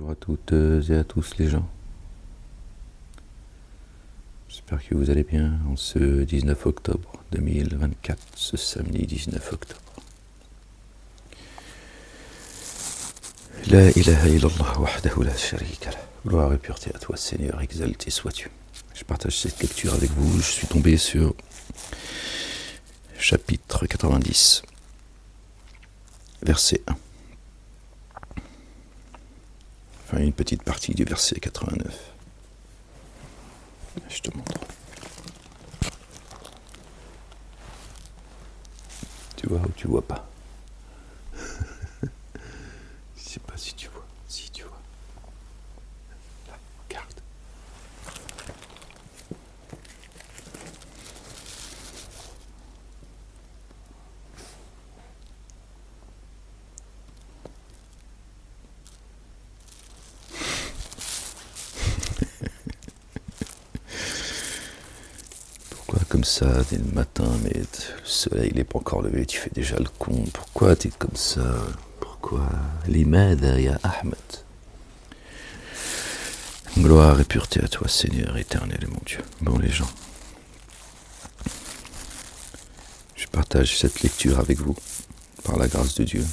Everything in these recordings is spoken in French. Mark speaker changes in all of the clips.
Speaker 1: Bonjour à toutes et à tous les gens. J'espère que vous allez bien en ce 19 octobre 2024, ce samedi 19 octobre. La ilaha illallah wahdahu la sharika lah. Gloire et pureté à toi Seigneur, exalté sois-tu. Je partage cette lecture avec vous, je suis tombé sur chapitre 90, verset 1. Enfin, une petite partie du verset 89. Je te montre. Tu vois ou tu vois pas? Je sais pas si tu vois. Si tu vois. Là, regarde. Pourquoi comme ça, dès le matin, mais le soleil n'est pas encore levé, tu fais déjà le con. Pourquoi t'es comme ça? Pourquoi? Limada ya Ahmed. Gloire et pureté à toi Seigneur éternel et mon Dieu. Bon les gens, je partage cette lecture avec vous, par la grâce de Dieu.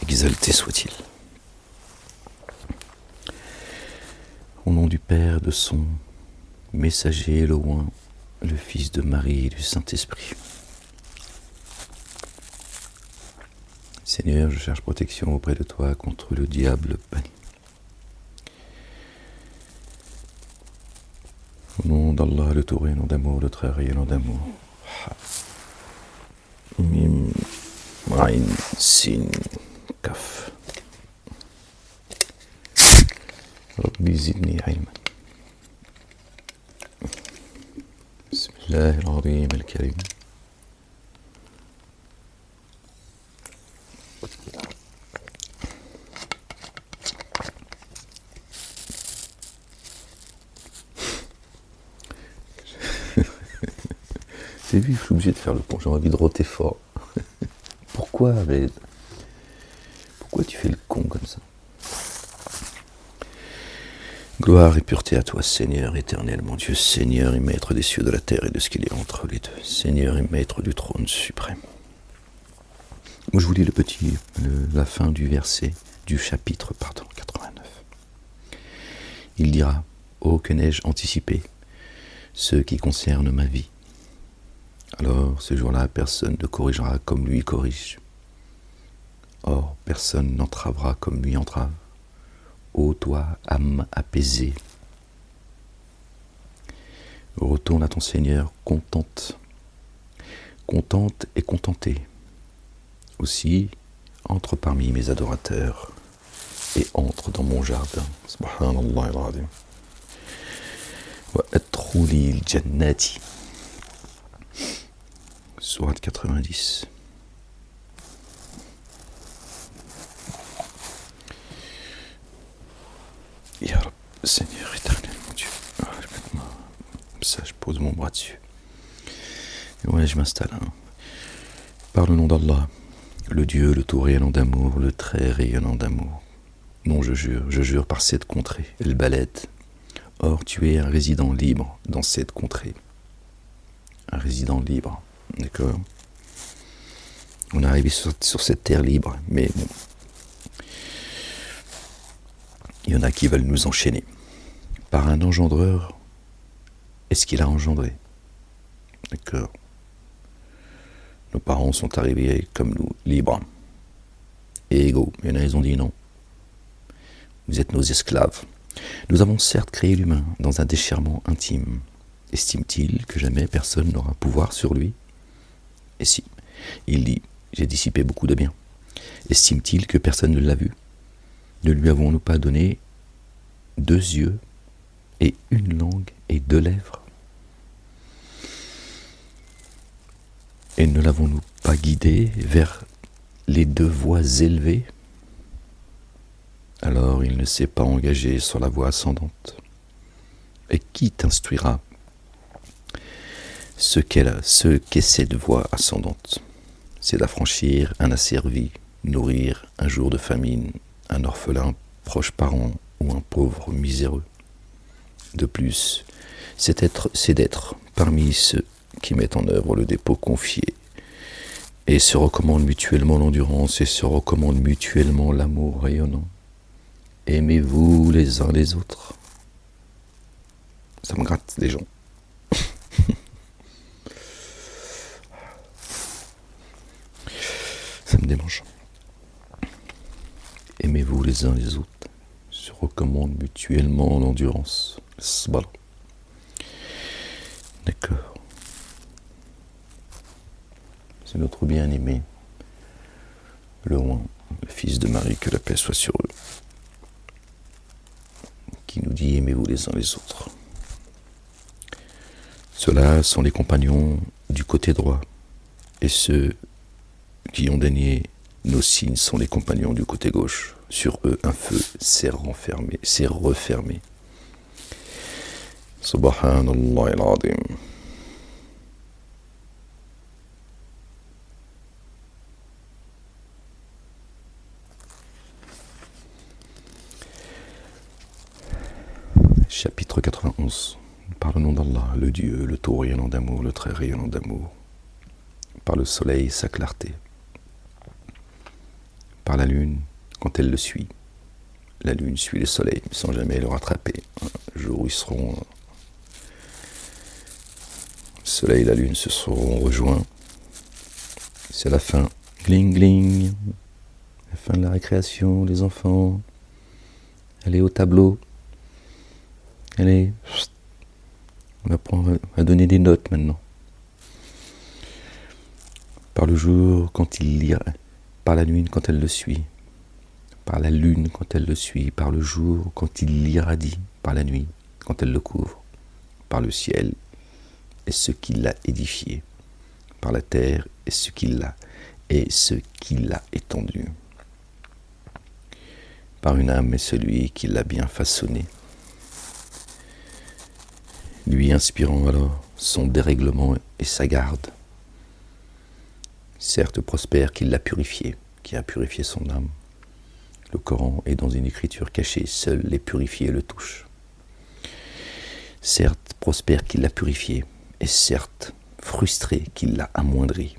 Speaker 1: Exalté soit-il. Au nom du Père, de son messager loin, le Fils de Marie et du Saint-Esprit. Seigneur, je cherche protection auprès de toi contre le diable banni. Au nom d'Allah, le tout rayonnant d'amour, le très rayonnant d'amour. Mim, Ain, Sin, Kaf. Rabbi zidni ilman. Bismillah al-azim al-karim. T'as vu, je suis obligé de faire le pont, j'ai envie de roter fort. Pourquoi, Abed? Pourquoi tu fais le con comme ça? Gloire et pureté à toi, Seigneur éternel, mon Dieu, Seigneur et Maître des cieux, de la terre et de ce qu'il y a entre les deux, Seigneur et Maître du trône suprême. Moi, je vous lis la fin du verset, du chapitre, 89. Il dira, ô que n'ai-je anticipé, ce qui concerne ma vie. Alors, ce jour-là, personne ne corrigera comme lui corrige. Or, personne n'entravera comme lui entrave. Ô toi, âme apaisée, retourne à ton Seigneur contente, contente et contentée. Aussi, entre parmi mes adorateurs et entre dans mon jardin. Subhanallah al-azim. Wa adkhuli al-jannati. Sourate 90. Ya Rab, Seigneur éternel, mon Dieu. Ça, je pose mon bras dessus. Et ouais, je m'installe. Par le nom d'Allah, le Dieu, le tout rayonnant d'amour, le très rayonnant d'amour. Non, je jure par cette contrée, El Baled. Or, tu es un résident libre dans cette contrée. Un résident libre, d'accord? On est arrivé sur cette terre libre, mais bon. Il y en a qui veulent nous enchaîner. Par un engendreur, est-ce qu'il a engendré? D'accord. Nos parents sont arrivés comme nous, libres et égaux. Il y en a, ils ont dit non. Vous êtes nos esclaves. Nous avons certes créé l'humain dans un déchirement intime. Estime-t-il que jamais personne n'aura pouvoir sur lui? Et si, il dit, j'ai dissipé beaucoup de biens. Estime-t-il que personne ne l'a vu? Ne lui avons-nous pas donné 2 yeux et 1 langue et 2 lèvres? Et ne l'avons-nous pas guidé vers les 2 voies élevées? Alors il ne s'est pas engagé sur la voie ascendante. Et qui t'instruira ce qu'est cette voie ascendante? C'est d'affranchir un asservi, nourrir un jour de famine un orphelin, proche parent ou un pauvre miséreux. De plus, c'est d'être parmi ceux qui mettent en œuvre le dépôt confié et se recommandent mutuellement l'endurance et se recommandent mutuellement l'amour rayonnant. Aimez-vous les uns les autres. Ça me gratte des gens. Ça me démange. Aimez-vous les uns les autres. Se recommandent mutuellement l'endurance. Sbala. D'accord. C'est notre bien-aimé, le roi, le fils de Marie, que la paix soit sur eux, qui nous dit aimez-vous les uns les autres. Ceux-là sont les compagnons du côté droit, et ceux qui ont dénié nos signes sont les compagnons du côté gauche. Sur eux, un feu s'est refermé. Subhanallah al-Azim. Chapitre 91. Par le nom d'Allah, le Dieu, le tout rayonnant d'amour, le très rayonnant d'amour. Par le soleil, sa clarté. Par la lune, quand elle le suit. La lune suit le soleil sans jamais le rattraper. Un jour où ils seront... Le soleil et la lune se seront rejoints. C'est la fin. Gling gling. La fin de la récréation, les enfants. Allez au tableau. Allez. On apprend à donner des notes maintenant. Par le jour, quand il lira. Par la nuit, quand elle le suit. Par la lune, quand elle le suit. Par le jour, quand il l'irradie. Par la nuit, quand elle le couvre. Par le ciel, et ce qui l'a édifié. Par la terre, et ce qui l'a étendu. Par une âme, et celui qui l'a bien façonné. Lui inspirant alors son dérèglement et sa garde. Certes prospère qu'il l'a purifié, qui a purifié son âme. Le Coran est dans une écriture cachée, seuls les purifiés le touchent. Certes prospère qu'il l'a purifié, et certes frustré qu'il l'a amoindri.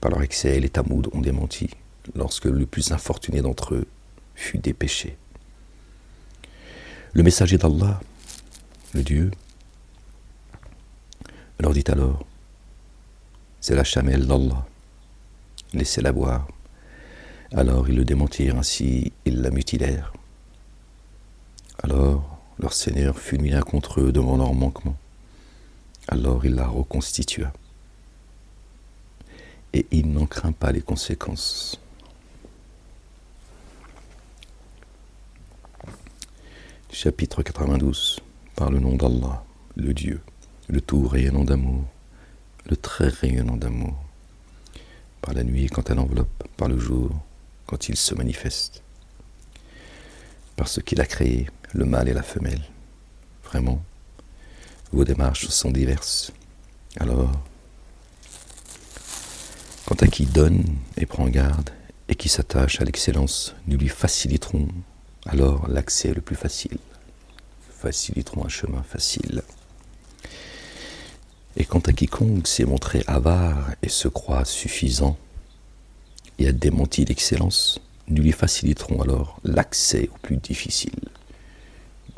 Speaker 1: Par leur excès, les Tamouds ont démenti, lorsque le plus infortuné d'entre eux fut dépêché. Le messager d'Allah, le Dieu, leur dit alors, c'est la chamelle d'Allah, laissez-la boire. Alors ils le démentirent, ainsi ils la mutilèrent. Alors leur Seigneur fulmina contre eux devant leur manquement. Alors il la reconstitua. Et il n'en craint pas les conséquences. Chapitre 92. Par le nom d'Allah, le Dieu, le tout rayonnant d'amour, le très rayonnant d'amour. Par la nuit quand elle enveloppe, par le jour quand il se manifeste. Par ce qu'il a créé, le mâle et la femelle. Vraiment, vos démarches sont diverses. Alors, quant à qui donne et prend garde, et qui s'attache à l'excellence, nous lui faciliterons alors l'accès le plus facile. Faciliteront un chemin facile. Et quant à quiconque s'est montré avare et se croit suffisant et a démenti l'excellence, nous lui faciliterons alors l'accès au plus difficile.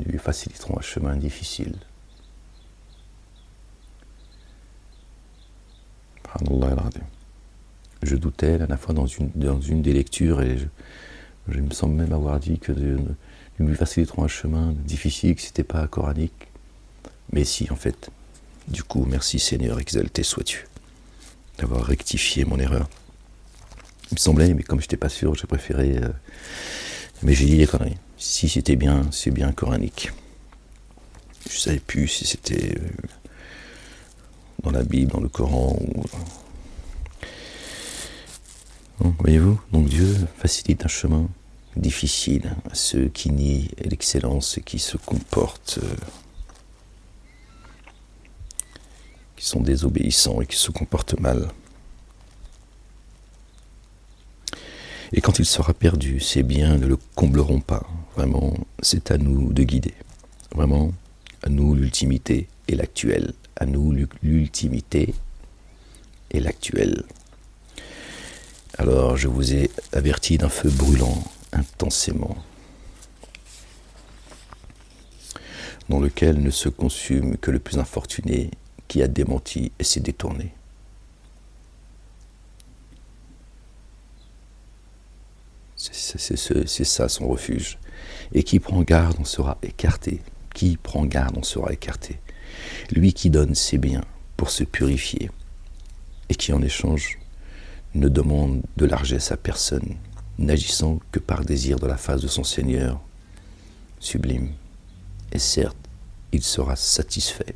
Speaker 1: Nous lui faciliterons un chemin difficile. Je doutais la dernière fois dans une des lectures et je me semble même avoir dit que nous lui faciliterons un chemin difficile, que ce n'était pas coranique. Mais si, en fait. Du coup, merci Seigneur, exalté sois-tu, d'avoir rectifié mon erreur. Il me semblait, mais comme je n'étais pas sûr, j'ai préféré... mais j'ai dit des conneries. Si c'était bien, c'est bien coranique. Je ne savais plus si c'était dans la Bible, dans le Coran ou... Donc, voyez-vous, donc Dieu facilite un chemin difficile à ceux qui nient l'excellence et qui se comportent, qui sont désobéissants et qui se comportent mal. Et quand il sera perdu, ces biens ne le combleront pas. Vraiment, c'est à nous de guider. Vraiment, à nous l'ultimité et l'actuel. À nous l'ultimité et l'actuel. Alors, je vous ai averti d'un feu brûlant intensément, dans lequel ne se consume que le plus infortuné qui a démenti et s'est détourné. C'est ça son refuge. Et qui prend garde en sera écarté. Qui prend garde en sera écarté. Lui qui donne ses biens pour se purifier et qui en échange ne demande de largesse à personne, n'agissant que par désir de la face de son Seigneur sublime. Et certes, il sera satisfait.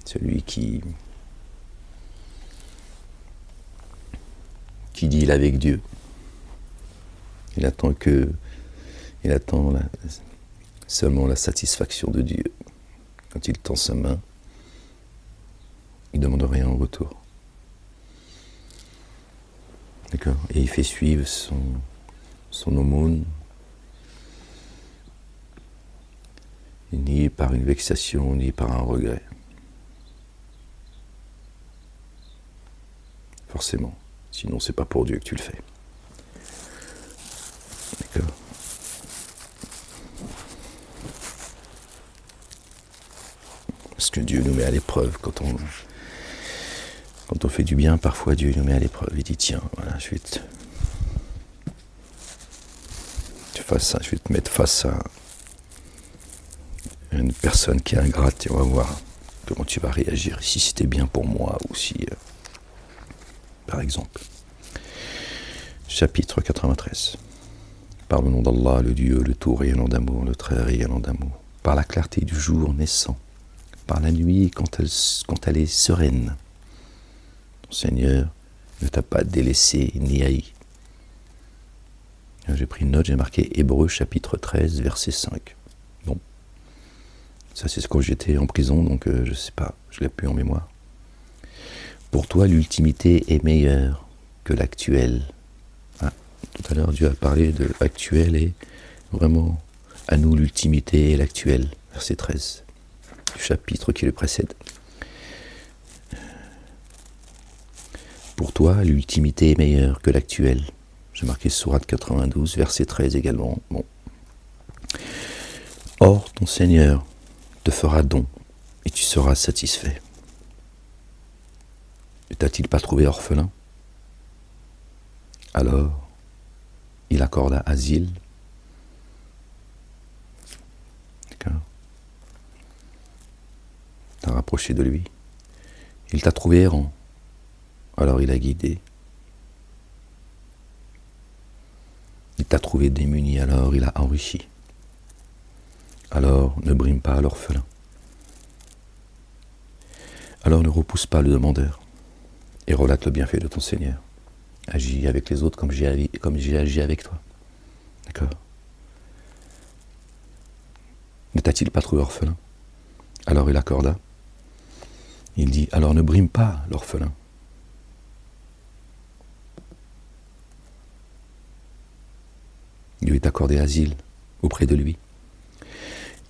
Speaker 1: Celui qui deal avec Dieu. Il attend seulement la satisfaction de Dieu. Quand il tend sa main, il ne demande rien en retour. D'accord ? Et il fait suivre son aumône, ni par une vexation, ni par un regret. Forcément. Sinon, c'est pas pour Dieu que tu le fais. D'accord ? Parce que Dieu nous met à l'épreuve quand on fait du bien. Parfois, Dieu nous met à l'épreuve. Il dit tiens, voilà, je vais te mettre face à une personne qui est ingrate et on va voir comment tu vas réagir. Si c'était bien pour moi ou si, par exemple. Chapitre 93. Par le nom d'Allah, le Dieu, le tout rayonnant d'amour, le très rayonnant d'amour. Par la clarté du jour naissant. Par la nuit quand elle est sereine. Ton Seigneur ne t'a pas délaissé ni haï. J'ai pris une note, j'ai marqué Hébreux chapitre 13, verset 5. Bon. Ça c'est ce que j'étais en prison, donc je sais pas, je l'ai plus en mémoire. Pour toi, l'ultimité est meilleure que l'actuel. Ah, tout à l'heure, Dieu a parlé de l'actuel et vraiment, à nous l'ultimité et l'actuel. Verset 13, du chapitre qui le précède. Pour toi, l'ultimité est meilleure que l'actuel. J'ai marqué Sourate 92, verset 13 également. Bon. Or, ton Seigneur te fera don et tu seras satisfait. Ne t'a-t-il pas trouvé orphelin ? Alors, il accorda asile. D'accord ? T'as rapproché de lui. Il t'a trouvé errant. Alors il a guidé. Il t'a trouvé démuni, alors il a enrichi. Alors ne brime pas l'orphelin. Alors ne repousse pas le demandeur et relate le bienfait de ton Seigneur. Agis avec les autres comme j'ai agi avec toi. D'accord ? Ne t'a-t-il pas trouvé orphelin ? Alors il accorda. Il dit, alors ne brime pas l'orphelin. Dieu est accordé asile auprès de lui.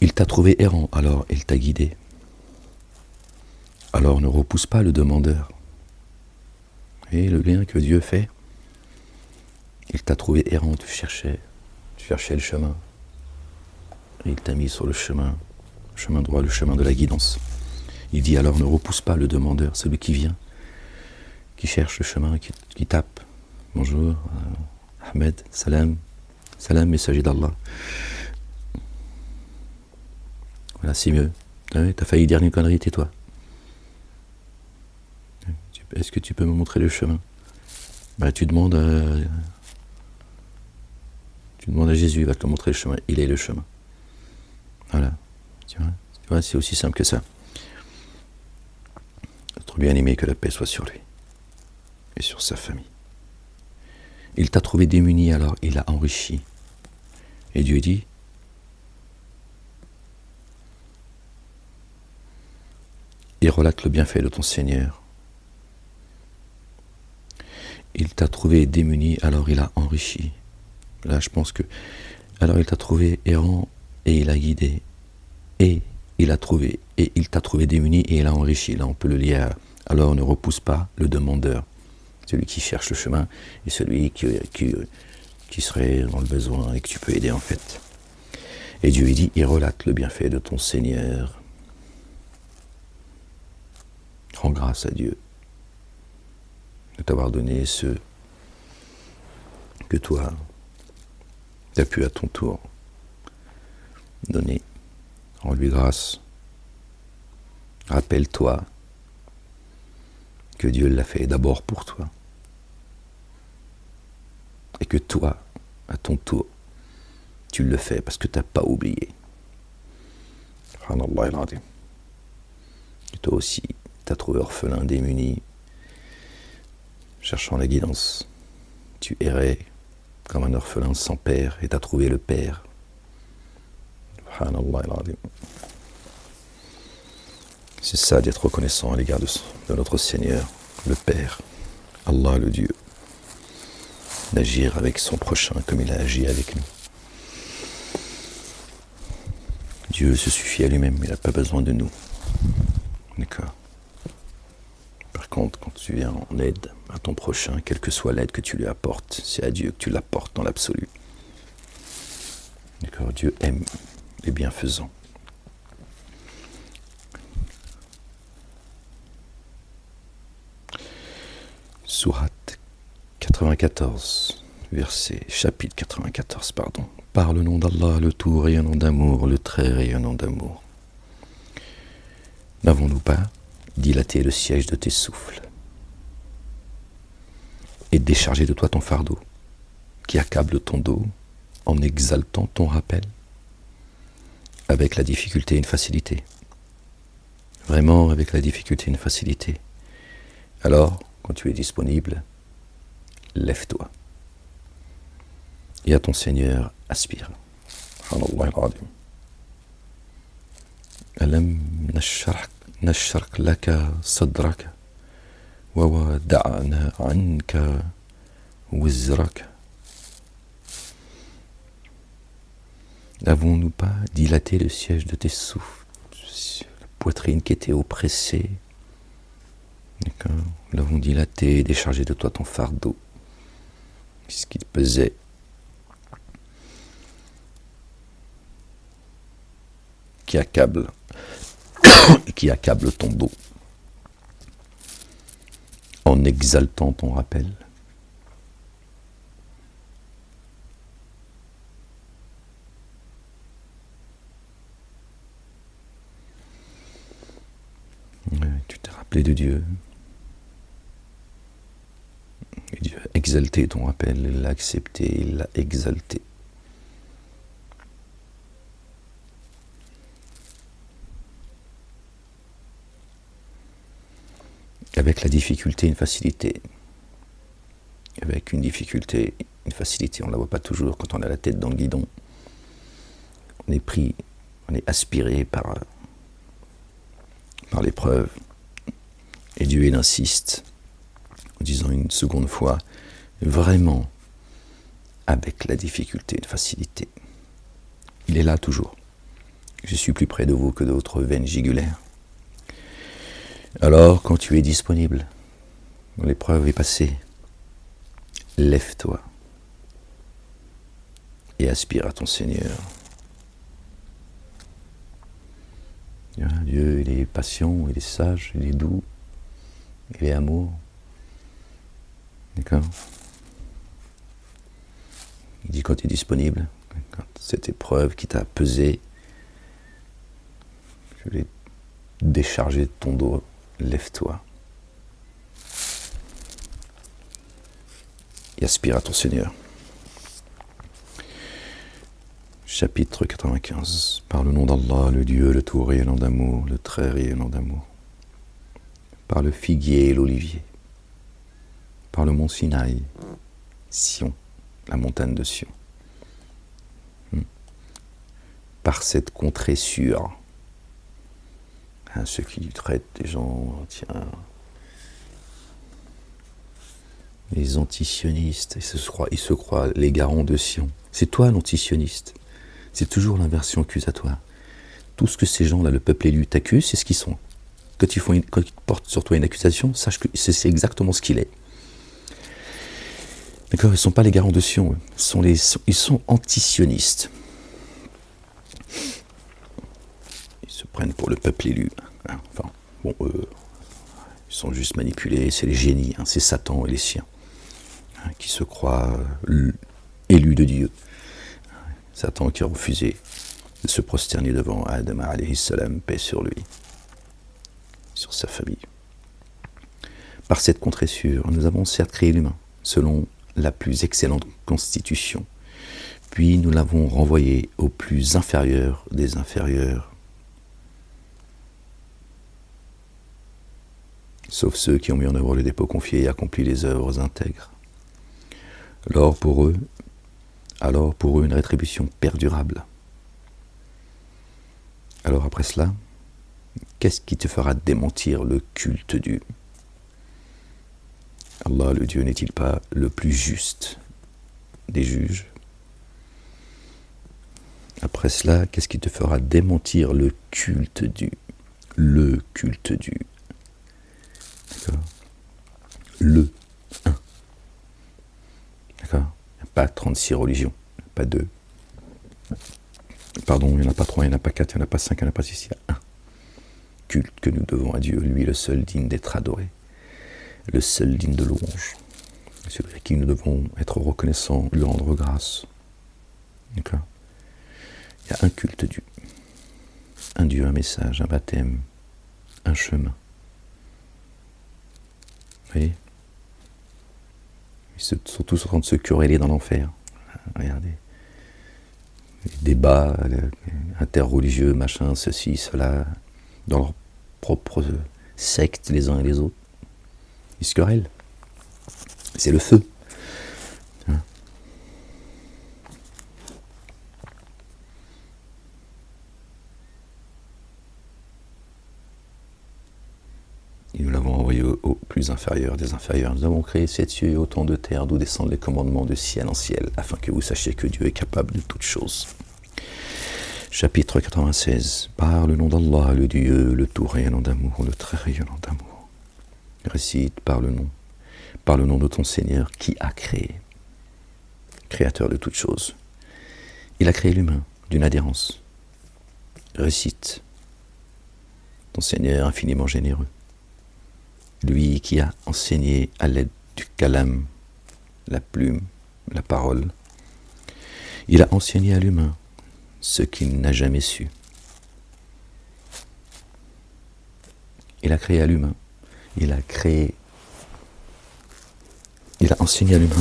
Speaker 1: Il t'a trouvé errant, alors il t'a guidé. Alors ne repousse pas le demandeur. Et le lien que Dieu fait, il t'a trouvé errant, tu cherchais le chemin. Et il t'a mis sur le chemin droit, le chemin de la guidance. Il dit alors ne repousse pas le demandeur, celui qui vient, qui cherche le chemin, qui tape. Bonjour, Ahmed, salam, messager d'Allah. Voilà, c'est mieux. Ouais, t'as failli dire une connerie, tais-toi. Est-ce que tu peux me montrer le chemin ? Tu demandes à Jésus, il va te montrer le chemin. Il est le chemin. Voilà. Tu vois, c'est aussi simple que ça. Notre bien-aimé, que la paix soit sur lui et sur sa famille. Il t'a trouvé démuni, alors il a enrichi. Et Dieu dit, et relate le bienfait de ton Seigneur il t'a trouvé démuni, alors il a enrichi. Là, je pense que... Alors il t'a trouvé errant et il a guidé. Et il t'a trouvé démuni et il a enrichi. Là, on peut le lier à... Alors ne repousse pas le demandeur, celui qui cherche le chemin, et celui qui serait dans le besoin et que tu peux aider en fait. Et Dieu, il dit, il relate le bienfait de ton Seigneur. Rends grâce à Dieu de t'avoir donné ce que toi, tu as pu à ton tour donner. Rends-lui grâce. Rappelle-toi que Dieu l'a fait d'abord pour toi. Et que toi, à ton tour, tu le fais parce que tu n'as pas oublié. Subhanallah al-Azim. Et toi aussi, tu as trouvé orphelin, démuni, cherchant la guidance. Tu errais comme un orphelin sans père et tu as trouvé le père. Subhanallah al-Azim. C'est ça d'être reconnaissant à l'égard de notre Seigneur, le Père, Allah le Dieu, d'agir avec son prochain comme il a agi avec nous. Dieu se suffit à lui-même, il n'a pas besoin de nous. D'accord. Par contre, quand tu viens en aide à ton prochain, quelle que soit l'aide que tu lui apportes, c'est à Dieu que tu l'apportes dans l'absolu. D'accord. Dieu aime les bienfaisants. Sourate 94, chapitre 94, pardon. Par le nom d'Allah, le tout rayonnant d'amour, le très rayonnant d'amour. N'avons-nous pas dilaté le siège de tes souffles et déchargé de toi ton fardeau qui accable ton dos en exaltant ton rappel avec la difficulté et une facilité. Vraiment avec la difficulté et une facilité. Alors, quand tu es disponible, lève-toi. Et à ton Seigneur, aspire. Subhanallah al-Azim. Alam nashrah laka sadraka wa wada'na anka wizraka. N'avons-nous pas dilaté le siège de tes souffles, la poitrine qui était oppressée? D'accord. Nous l'avons dilaté, déchargé de toi ton fardeau, ce qui te pesait. Qui accable ton dos, en exaltant ton rappel. Tu t'es rappelé de Dieu. Et Dieu a exalté ton rappel, il l'a accepté, il l'a exalté. Avec la difficulté, une facilité. Avec une difficulté, une facilité. On ne la voit pas toujours quand on a la tête dans le guidon. On est pris, on est aspiré par l'épreuve. Et Dieu, il insiste, en disant une seconde fois, vraiment, avec la difficulté, une facilité. Il est là toujours. Je suis plus près de vous que de votre veine jugulaire. Alors, quand tu es disponible, quand l'épreuve est passée, lève-toi et aspire à ton Seigneur. Dieu, il est patient, il est sage, il est doux, il est amour. D'accord? Il dit quand tu es disponible, quand cette épreuve qui t'a pesé, je l'ai déchargé de ton dos, lève-toi. Et aspire à ton Seigneur. Chapitre 95. Par le nom d'Allah, le Dieu, le tout rayonnant d'amour, le très rayonnant d'amour. Par le figuier et l'olivier. Par le mont Sinaï, Sion, la montagne de Sion. Par cette contrée sûre. Ceux qui traitent des gens, tiens, Les antisionistes, ils se croient les garants de Sion. C'est toi l'antisioniste. C'est toujours l'inversion accusatoire. Tout ce que ces gens-là, le peuple élu, t'accusent, c'est ce qu'ils sont. Quand ils portent sur toi une accusation, sache que c'est exactement ce qu'il est. D'accord, ils ne sont pas les garants de Sion, ils sont antisionistes. Ils se prennent pour le peuple élu. Enfin, bon, ils sont juste manipulés, c'est les génies, c'est Satan et les siens, qui se croient élus de Dieu. Satan qui a refusé de se prosterner devant Adam alayhi salam, paix sur lui, sur sa famille. Par cette contressure, nous avons certes créé l'humain, selon la plus excellente constitution, puis nous l'avons renvoyé au plus inférieur des inférieurs, sauf ceux qui ont mis en œuvre le dépôt confié et accompli les œuvres intègres. Alors pour eux, une rétribution perdurable. Alors après cela, qu'est-ce qui te fera démentir le culte du Allah, le Dieu, n'est-il pas le plus juste des juges? Après cela, qu'est-ce qui te fera démentir le culte du? Le culte du. D'accord? Le un. D'accord? Il n'y a pas 36 religions, pas 2. Pardon, il n'y en a pas 3, il n'y en a pas 4, il n'y en a pas 5, il n'y en a pas 6, il y a un. Culte que nous devons à Dieu, lui le seul digne d'être adoré, le seul digne de louange, celui à qui nous devons être reconnaissants, lui rendre grâce. D'accord? Il y a un culte Dieu, un Dieu, un message, un baptême, un chemin. Vous voyez? Ils sont tous en train de se quereller dans l'enfer. Regardez. Les débats interreligieux, machin, ceci, cela, dans leur propre secte, les uns et les autres. Ils se querellent. C'est le feu. Et nous l'avons envoyé au plus inférieur des inférieurs. Nous avons créé 7 cieux et autant de terres d'où descendent les commandements de ciel en ciel, afin que vous sachiez que Dieu est capable de toutes choses. Chapitre 96. Par le nom d'Allah, le Dieu, le tout rayonnant d'amour, le très rayonnant d'amour. Récite par le nom de ton Seigneur qui a créé, créateur de toutes choses. Il a créé l'humain d'une adhérence. Récite, ton Seigneur infiniment généreux. Lui qui a enseigné à l'aide du kalam, la plume, la parole, il a enseigné à l'humain ce qu'il n'a jamais su. Il a créé à l'humain, il a enseigné à l'humain,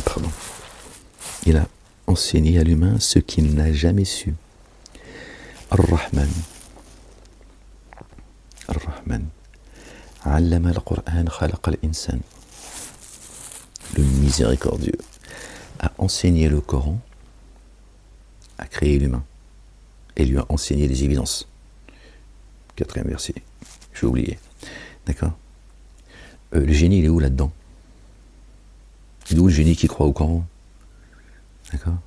Speaker 1: il a enseigné à l'humain ce qu'il n'a jamais su. Ar-Rahman, Allama al-Qur'an khalaqa al-insan. Le miséricordieux a enseigné le Coran, a créé l'humain et lui a enseigné des évidences. 4e verset, j'ai oublié. D'accord? Le génie, il est où là-dedans? Il est où le génie qui croit au Coran? D'accord?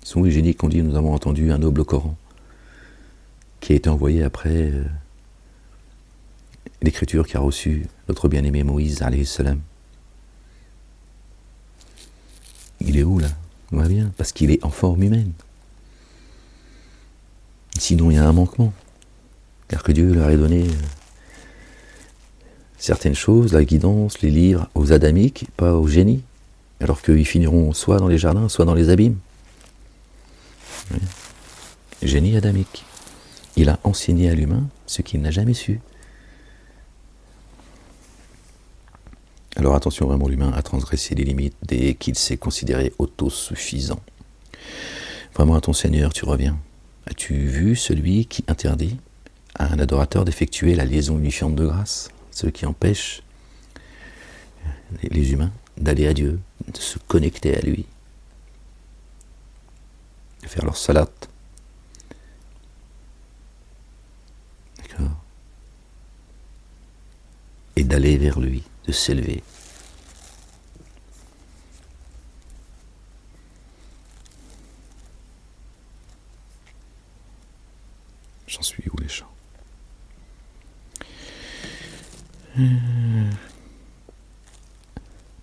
Speaker 1: Ils sont où les génies qui ont dit, nous avons entendu un noble Coran qui a été envoyé après l'écriture qu'a reçue notre bien-aimé Moïse, alayhi salam. Il est où là? On voit bien, parce qu'il est en forme humaine. Sinon, il y a un manquement. Car que Dieu leur ait donné certaines choses, la guidance, les livres, aux adamiques, pas aux génies. Alors qu'ils finiront soit dans les jardins, soit dans les abîmes. Oui. Génie adamique. Il a enseigné à l'humain ce qu'il n'a jamais su. Alors attention, vraiment, l'humain a transgressé les limites dès qu'il s'est considéré autosuffisant. Vraiment, à ton Seigneur, tu reviens. As-tu vu celui qui interdit à un adorateur d'effectuer la liaison unifiante de grâce, ce qui empêche les humains d'aller à Dieu, de se connecter à lui, de faire leur salat. D'accord? Et d'aller vers lui, de s'élever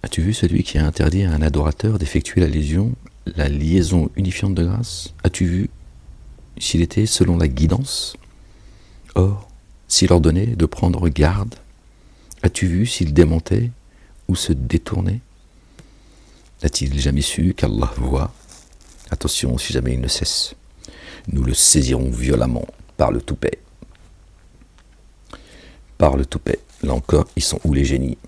Speaker 1: As-tu vu celui qui a interdit à un adorateur d'effectuer la liaison unifiante de grâce? As-tu vu s'il était selon la guidance? Or, s'il ordonnait de prendre garde, as-tu vu s'il démentait ou se détournait? N'a-t-il jamais su qu'Allah voit? Attention, si jamais il ne cesse, nous le saisirons violemment par le toupet. Par le toupet. Là encore, ils sont où les génies?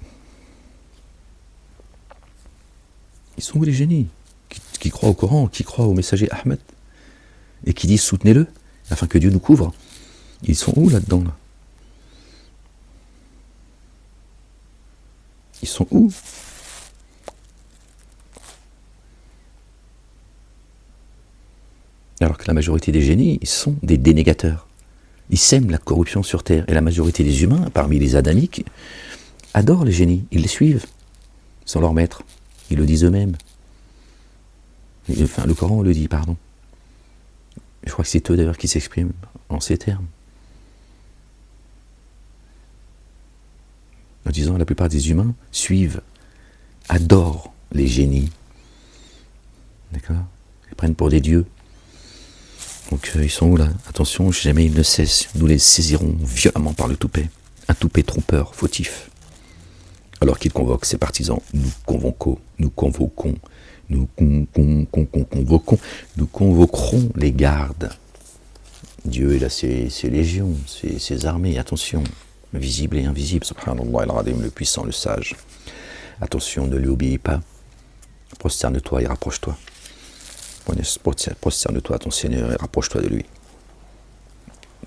Speaker 1: Ils sont où les génies qui croient au Coran, qui croient au messager Ahmed et qui disent soutenez-le afin que Dieu nous couvre? Ils sont où là-dedans là? Ils sont où? Alors que la majorité des génies, ils sont des dénégateurs. Ils sèment la corruption sur terre. Et la majorité des humains, parmi les adamiques, adorent les génies. Ils les suivent, sans leur maître. Ils le disent eux-mêmes. Enfin, le Coran le dit, pardon. Je crois que c'est eux d'ailleurs qui s'expriment en ces termes. En disant, la plupart des humains suivent, adorent les génies. D'accord? Ils prennent pour des dieux. Donc ils sont où là? Attention, jamais ils ne cessent, nous les saisirons violemment par le toupet. Un toupet trompeur, fautif. Alors qu'il convoque ses partisans, nous convoquerons les gardes. Dieu il a ses légions, ses armées, attention, visibles et invisibles, subhanallah al-Radim, le puissant, le sage. Attention, ne lui obéis pas, prosterne-toi et rapproche-toi. Prosterne-toi à ton Seigneur et rapproche-toi de lui.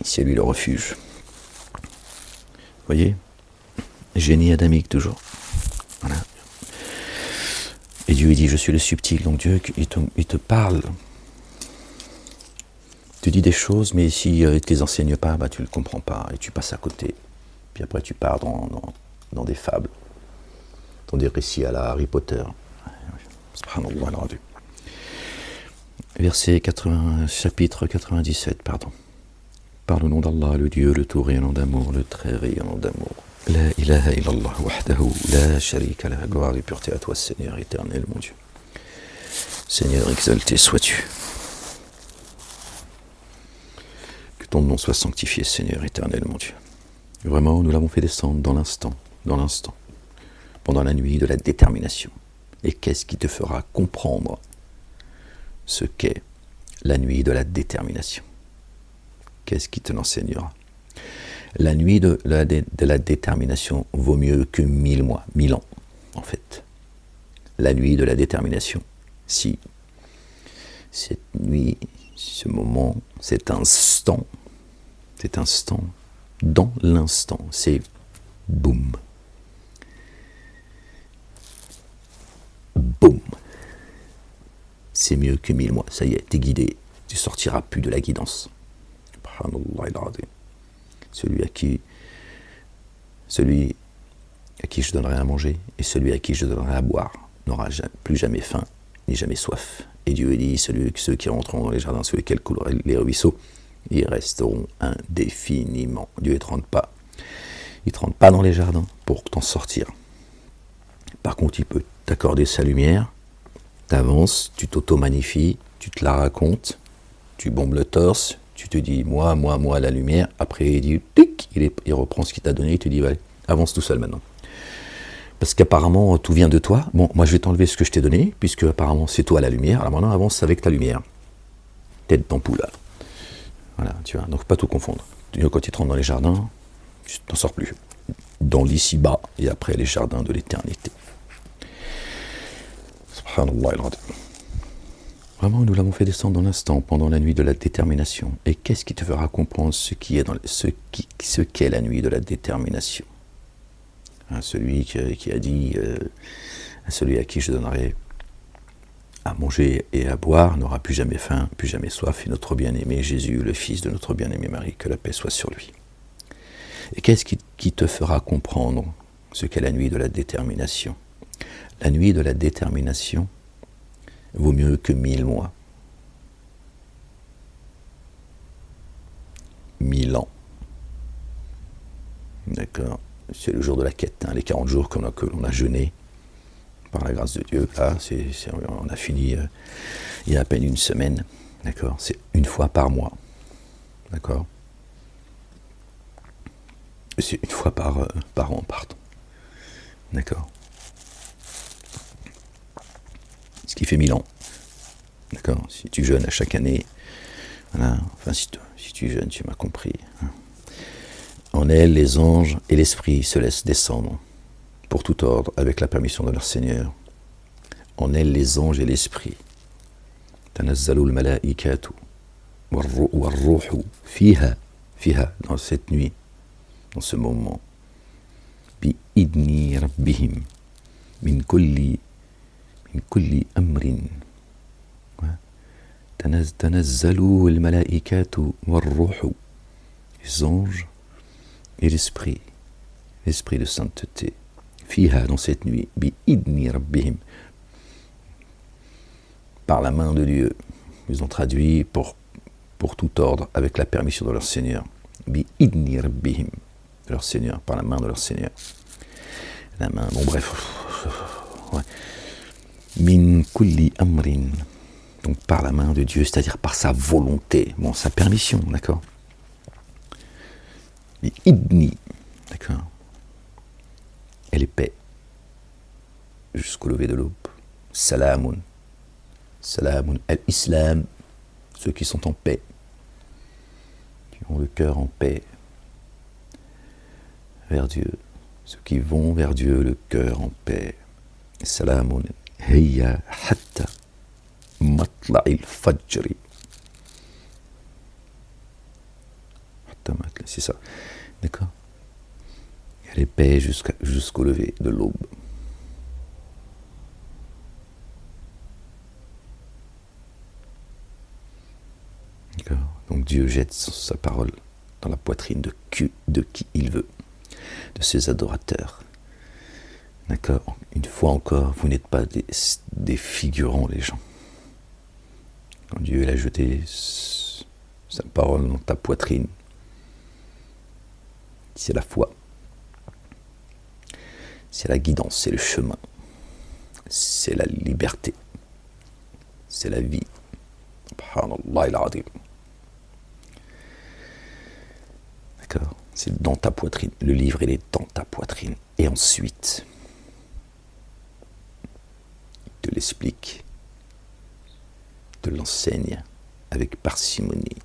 Speaker 1: C'est lui le refuge. Vous voyez? Génie adamique toujours. Voilà. Et Dieu il dit, je suis le subtil. Donc Dieu, il te parle. Tu dis des choses, mais si il ne te les enseigne pas, tu ne le comprends pas et tu passes à côté. Puis après tu pars dans des fables, dans des récits à la Harry Potter. Subhanallah al-Radim. Verset 80, chapitre 97, pardon. Par le nom d'Allah, le Dieu, le tout rayonnant d'amour, le très rayonnant d'amour. La ilaha illallah wahdahu, la sharika la, gloire et pureté à toi, Seigneur éternel, mon Dieu. Seigneur, exalté sois-tu. Que ton nom soit sanctifié, Seigneur éternel, mon Dieu. Vraiment, nous l'avons fait descendre dans l'instant, pendant la nuit de la détermination. Et qu'est-ce qui te fera comprendre ce qu'est la nuit de la détermination? Qu'est-ce qui te l'enseignera? La nuit de la détermination vaut mieux que 1000 mois, 1000 ans, en fait. La nuit de la détermination. Si cette nuit, ce moment, cet instant, dans l'instant, c'est boum. Boum. C'est mieux que 1000 mois. Ça y est, t'es guidé. Tu sortiras plus de la guidance. Celui à qui je donnerai à manger et celui à qui je donnerai à boire n'aura plus jamais faim ni jamais soif. Et Dieu dit, ceux qui rentreront dans les jardins sur lesquels couleront les ruisseaux, ils resteront indéfiniment. Dieu ne te rentre pas. Il ne te rentre pas dans les jardins pour t'en sortir. Par contre, il peut t'accorder sa lumière, t'avances, tu t'auto-magnifies, tu te la racontes, tu bombes le torse, tu te dis moi, la lumière. Après, il dit, tic, il reprend ce qu'il t'a donné, il te dit, allez, avance tout seul maintenant. Parce qu'apparemment, tout vient de toi. Bon, moi, je vais t'enlever ce que je t'ai donné, puisque apparemment, c'est toi la lumière. Alors maintenant, avance avec ta lumière. Tête d'ampoule, là. Voilà, tu vois. Donc, pas tout confondre. Quand tu te rentres dans les jardins, tu t'en sors plus. Dans l'ici-bas, et après les jardins de l'éternité. Subhanallah al-Radim. Vraiment, nous l'avons fait descendre dans l'instant, pendant la nuit de la détermination. Et qu'est-ce qui te fera comprendre ce qu'est la nuit de la détermination? Celui qui a dit, à celui à qui je donnerai à manger et à boire n'aura plus jamais faim, plus jamais soif, et notre bien-aimé Jésus, le fils de notre bien-aimé Marie, que la paix soit sur lui. Et qu'est-ce qui te fera comprendre ce qu'est la nuit de la détermination? La nuit de la détermination vaut mieux que 1000 mois. 1000 ans. D'accord. c'est le jour de la quête, les 40 jours que l'on a jeûné, par la grâce de Dieu. Là, on a fini il y a à peine une semaine, d'accord. C'est une fois par mois, d'accord. C'est une fois par an, pardon, d'accord. Ce qui fait 1000 ans, d'accord. Si tu jeûnes à chaque année, voilà, enfin si tu jeûnes, tu m'as compris. En elle, les anges et l'esprit se laissent descendre pour tout ordre avec la permission de leur Seigneur. En elle, les anges et l'esprit. Tanazzalu al-malaikatu war-ruhu fiha, dans cette nuit, dans ce moment. Bi idni rabbihim min kulli amrin. Tanazzalu al-malaikatu war-ruhu. Les anges et l'esprit de sainteté. Fiha, dans cette nuit, bi idni rabbihim, par la main de Dieu. Ils ont traduit pour tout ordre, avec la permission de leur Seigneur. Bi idni rabbihim, de leur Seigneur, par la main de leur Seigneur. La main, bon bref. Ouais. Min kulli amrin, donc par la main de Dieu, c'est-à-dire par sa volonté, bon, sa permission, d'accord. Bi idni, d'accord. Elle est paix, jusqu'au lever de l'aube. Salamun, al-Islam, ceux qui sont en paix, qui ont le cœur en paix, vers Dieu, ceux qui vont vers Dieu, le cœur en paix. Salamun, hiya hatta matla'il fajri. C'est ça, d'accord. Elle est paix jusqu'au lever de l'aube. D'accord. Donc Dieu jette sa parole dans la poitrine de qui il veut, de ses adorateurs. D'accord. Une fois encore, vous n'êtes pas des figurants, les gens. Quand Dieu a jeté sa parole dans ta poitrine, c'est la foi. C'est la guidance, c'est le chemin, c'est la liberté, c'est la vie. Subhanallah al-Azim. D'accord. C'est dans ta poitrine. Le livre, il est dans ta poitrine. Et ensuite, il te l'explique, il te l'enseigne avec parcimonie.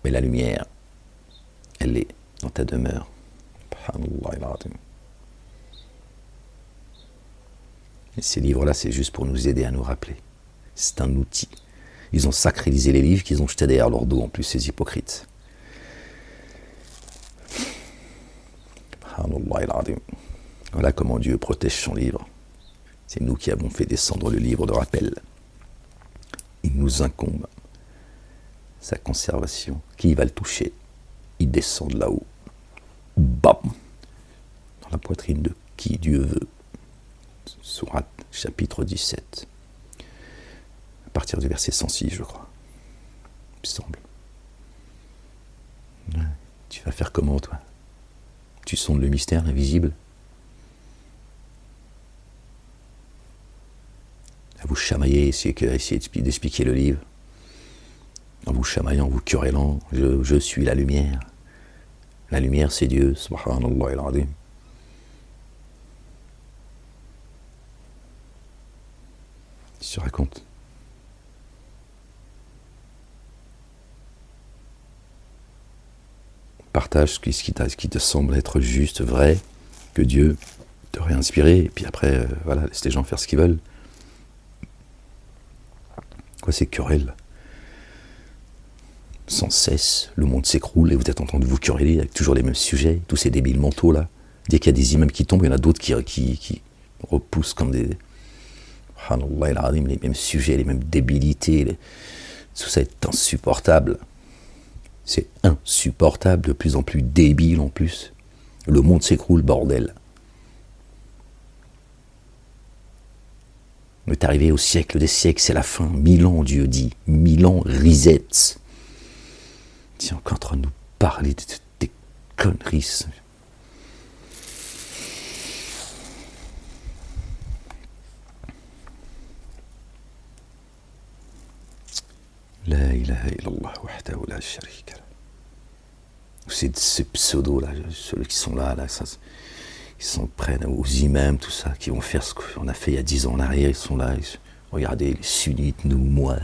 Speaker 1: Mais la lumière, elle est dans ta demeure. Et ces livres-là, c'est juste pour nous aider à nous rappeler. C'est un outil. Ils ont sacralisé les livres qu'ils ont jetés derrière leur dos, en plus, ces hypocrites. Voilà comment Dieu protège son livre. C'est nous qui avons fait descendre le livre de rappel. Il nous incombe sa conservation. Qui va le toucher? Il descend de là-haut. Bam! Dans la poitrine de qui Dieu veut. Sourate, chapitre 17. À partir du verset 106, je crois. Il me semble. Ouais. Tu vas faire comment, toi? Tu sondes le mystère invisible? À vous chamailler, essayer d'expliquer le livre. En vous chamaillant, en vous querellant, je suis la lumière. La lumière, c'est Dieu. Subhanallah al-Azim. Qu'est-ce que tu racontes? Partage ce qui te semble être juste, vrai, que Dieu te réinspiré, et puis après, voilà, laisse les gens faire ce qu'ils veulent. Quoi, ces querelles? Sans cesse, le monde s'écroule et vous êtes en train de vous quereller avec toujours les mêmes sujets, tous ces débiles mentaux là. Dès qu'il y a des imams qui tombent, il y en a d'autres qui repoussent comme des... les mêmes sujets, les mêmes débilités, tout ça est insupportable. C'est insupportable, de plus en plus débile en plus. Le monde s'écroule, bordel. On est arrivé au siècle des siècles, c'est la fin. 1000 ans, Dieu dit. 1000 ans, reset. C'est encore en train de nous parler des conneries. La ilaha illallah wahdahu la sharika lah. C'est ces pseudos-là, ceux qui sont là, ça, ils s'en prennent aux imams, tout ça, qui vont faire ce qu'on a fait il y a 10 ans en arrière, ils sont là, regardez, les sunnites, nous, moi,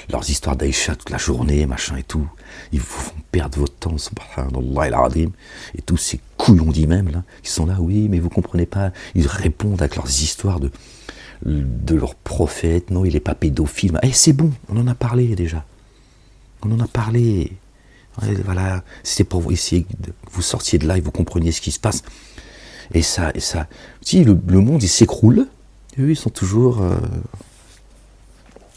Speaker 1: leurs histoires d'Aïcha toute la journée, machin et tout, ils vous font perdre votre temps, subhanallah al-azim, et tous ces couillons d'imams, là, qui sont là, oui, mais vous comprenez pas, ils répondent avec leurs histoires de leur prophète, non, il n'est pas pédophile. Eh, c'est bon, on en a parlé déjà. On en a parlé. Ouais, voilà, c'était pour vous essayer que vous sortiez de là et vous compreniez ce qui se passe. Et ça. Si le monde, il s'écroule, et eux, ils sont toujours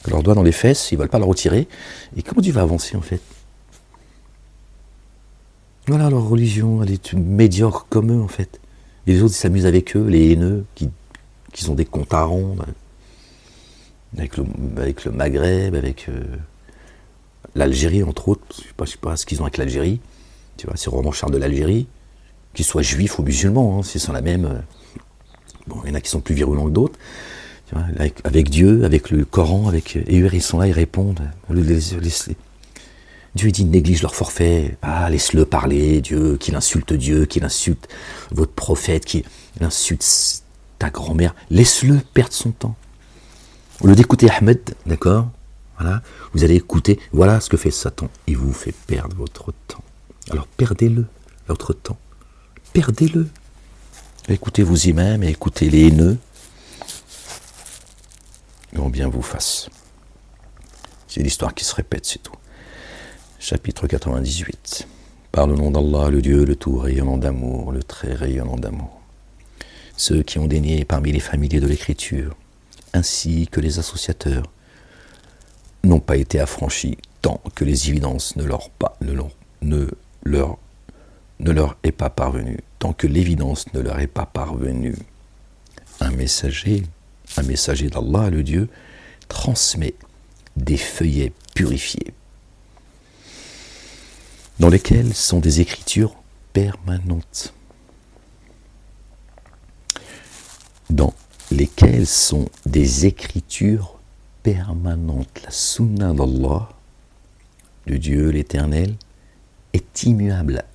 Speaker 1: leurs doigts dans les fesses, ils ne veulent pas le retirer. Et comment tu vas avancer, en fait? Voilà, leur religion, elle est médiocre comme eux, en fait. Et les autres, ils s'amusent avec eux, les haineux, qui ont des comptes à rendre avec le Maghreb, avec l'Algérie entre autres, je sais pas ce qu'ils ont avec l'Algérie, tu vois, c'est vraiment Charles de l'Algérie, qu'ils soient juifs ou musulmans, hein, c'est la même. Bon, il y en a qui sont plus virulents que d'autres, tu vois, avec Dieu, avec le Coran, et eux ils sont là, ils répondent. Dieu dit néglige leur forfait, laisse-le parler, Dieu, qu'il insulte votre prophète, qu'il insulte ta grand-mère, laisse-le perdre son temps. Au lieu d'écouter Ahmed, d'accord, voilà, vous allez écouter, voilà ce que fait Satan, il vous fait perdre votre temps. Alors perdez-le, votre temps, perdez-le. Écoutez vos imams et écoutez les haineux, et bien vous fasse. C'est l'histoire qui se répète, c'est tout. Chapitre 98. Par le nom d'Allah, le Dieu, le tout rayonnant d'amour, le très rayonnant d'amour. Ceux qui ont dénié parmi les familiers de l'écriture, ainsi que les associateurs, n'ont pas été affranchis tant que les évidences ne leur est pas parvenue, tant que l'évidence ne leur est pas parvenue. Un messager d'Allah, le Dieu, transmet des feuillets purifiés, dans lesquels sont des écritures permanentes. Dans lesquelles sont des écritures permanentes. La sunna d'Allah, de Dieu l'Éternel, est immuable.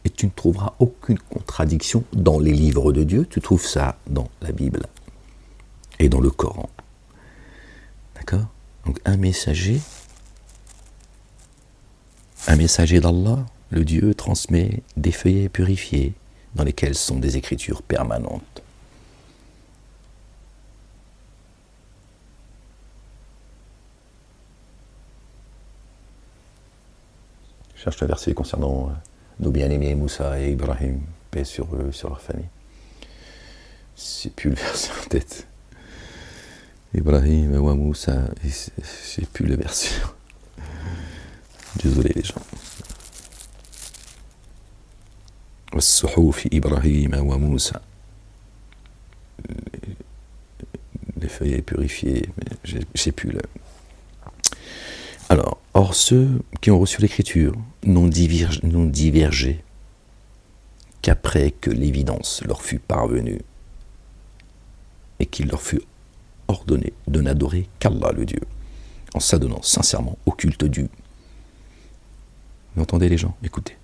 Speaker 1: Et tu ne trouveras aucune contradiction dans les livres de Dieu. Tu trouves ça dans la Bible et dans le Coran. D'accord? Donc un messager d'Allah, le Dieu, transmet des feuillets purifiés dans lesquels sont des écritures permanentes. Je cherche un verset concernant nos bien-aimés Moussa et Ibrahim, paix sur eux, sur leur famille. C'est plus le verset en tête. Ibrahim ou Moussa, j'ai plus le verset. Désolé les gens. والصحوف إبراهيم وموسى. Les feuillets purifiés, mais j'ai plus le. Alors, or ceux qui ont reçu l'écriture n'ont divergé qu'après que l'évidence leur fut parvenue et qu'il leur fut ordonné de n'adorer qu'Allah le Dieu, en s'adonnant sincèrement au culte dû. Vous entendez les gens? Écoutez.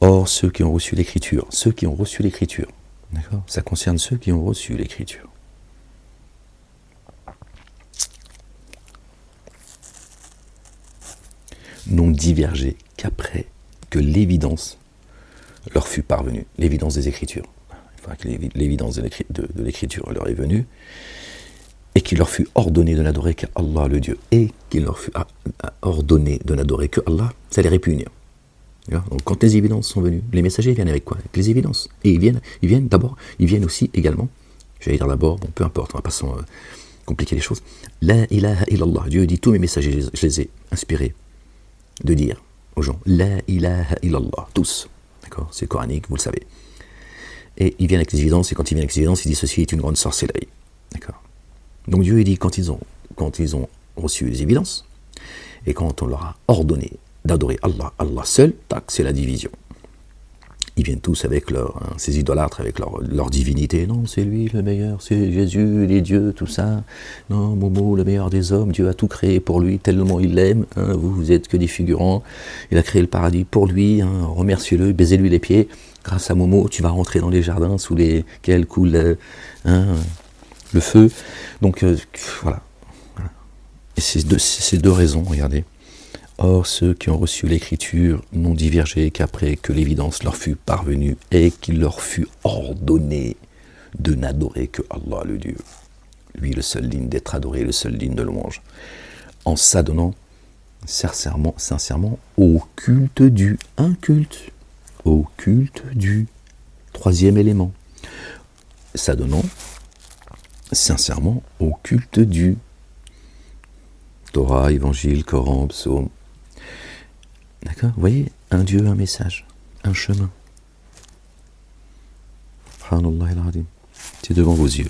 Speaker 1: Or, ceux qui ont reçu l'écriture, d'accord? Ça concerne ceux qui ont reçu l'écriture. N'ont divergé qu'après que l'évidence leur fut parvenue, l'évidence des Écritures. Une fois que l'évidence de l'Écriture leur est venue, et qu'il leur fut ordonné de n'adorer qu'Allah le Dieu, et qu'il leur fut ordonné de n'adorer que Allah, ça les répugne. Donc quand les évidences sont venues, les messagers viennent avec quoi? Avec les évidences. Et ils viennent aussi également, j'allais dire d'abord, bon peu importe, on va pas compliquer les choses. La ilaha illallah, Dieu dit tous mes messagers, je les ai inspirés de dire aux gens, la ilaha illallah, tous. D'accord? C'est coranique, vous le savez. Et ils viennent avec les évidences, et quand ils viennent avec les évidences, ils disent ceci est une grande sorcellerie. D'accord? Donc Dieu dit quand ils ont reçu les évidences, et quand on leur a ordonné d'adorer Allah, Allah seul, tac, c'est la division. Ils viennent tous avec ces idolâtres, avec leur divinité. Non, c'est lui le meilleur, c'est Jésus, les dieux, tout ça. Non, Momo, le meilleur des hommes, Dieu a tout créé pour lui, tellement il l'aime. Hein, vous êtes que des figurants. Il a créé le paradis pour lui, hein, remerciez-le, baisez-lui les pieds. Grâce à Momo, tu vas rentrer dans les jardins sous lesquels coule le feu. Donc, voilà. Et ces deux raisons, regardez. Or, ceux qui ont reçu l'écriture n'ont divergé qu'après que l'évidence leur fut parvenue et qu'il leur fut ordonné de n'adorer que Allah le Dieu. Lui, le seul digne d'être adoré, le seul digne de louange. En s'adonnant sincèrement au culte dû. Un culte. Au culte dû. Troisième élément. S'adonnant sincèrement au culte dû. Torah, Évangile, Coran, Psaume. D'accord? Vous voyez, un Dieu, un message, un chemin. C'est devant vos yeux.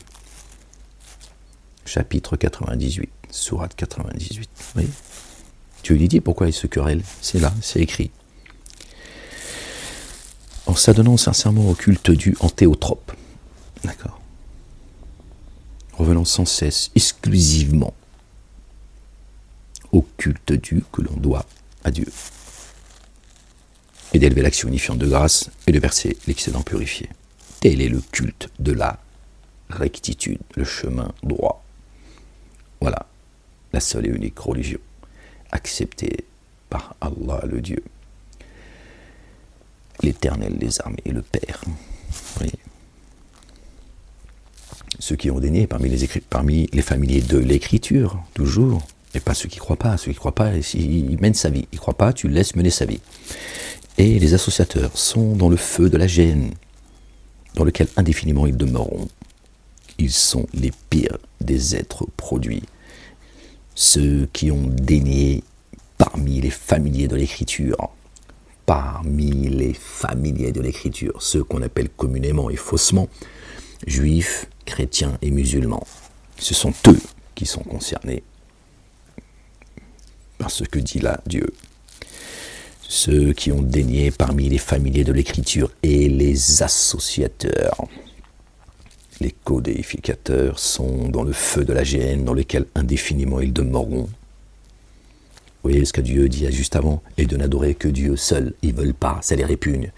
Speaker 1: Chapitre 98, sourate 98. Vous voyez? Dieu lui dit pourquoi il se querelle. C'est là, c'est écrit. En s'adonnant sincèrement au culte dû en théotrope. D'accord? Revenant sans cesse, exclusivement, au culte dû que l'on doit à Dieu. Et d'élever l'action unifiante de grâce et de verser l'excédent purifié. Tel est le culte de la rectitude, le chemin droit. Voilà, la seule et unique religion, acceptée par Allah le Dieu, l'Éternel des armées, le Père. Vous voyez. Ceux qui ont daigné parmi les familiers de l'écriture, toujours, et pas ceux qui ne croient pas. Ceux qui ne croient pas, ils mènent sa vie. Ils ne croient pas, tu le laisses mener sa vie. Et les associateurs sont dans le feu de la gêne, dans lequel indéfiniment ils demeureront. Ils sont les pires des êtres produits. Ceux qui ont daigné parmi les familiers de l'écriture, ceux qu'on appelle communément et faussement juifs, chrétiens et musulmans. Ce sont eux qui sont concernés par ce que dit là Dieu. Ceux qui ont daigné parmi les familiers de l'écriture et les associateurs, les codéificateurs sont dans le feu de la géhenne dans lequel indéfiniment ils demeureront. Vous voyez ce que Dieu dit juste avant, et de n'adorer que Dieu seul. Ils ne veulent pas, ça les répugne.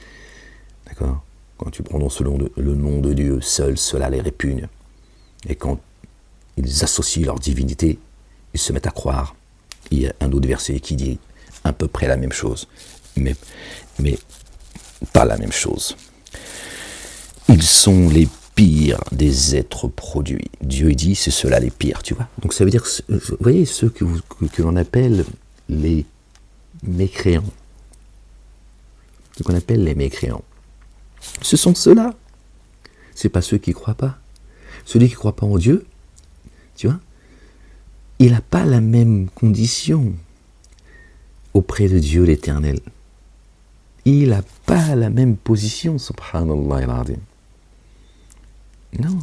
Speaker 1: D'accord? Quand tu prononces le nom de Dieu seul, cela les répugne. Et quand ils associent leur divinité, ils se mettent à croire. Il y a un autre verset qui dit à peu près la même chose, mais pas la même chose. Ils sont les pires des êtres produits. Dieu dit, c'est ceux-là les pires, tu vois. Donc ça veut dire, vous voyez, ceux que l'on appelle les mécréants, ce qu'on appelle les mécréants, ce sont ceux-là. C'est pas ceux qui ne croient pas. Celui qui ne croit pas en Dieu, tu vois, il n'a pas la même condition auprès de Dieu l'Éternel. Il n'a pas la même position, subhanallah al-azim. Non.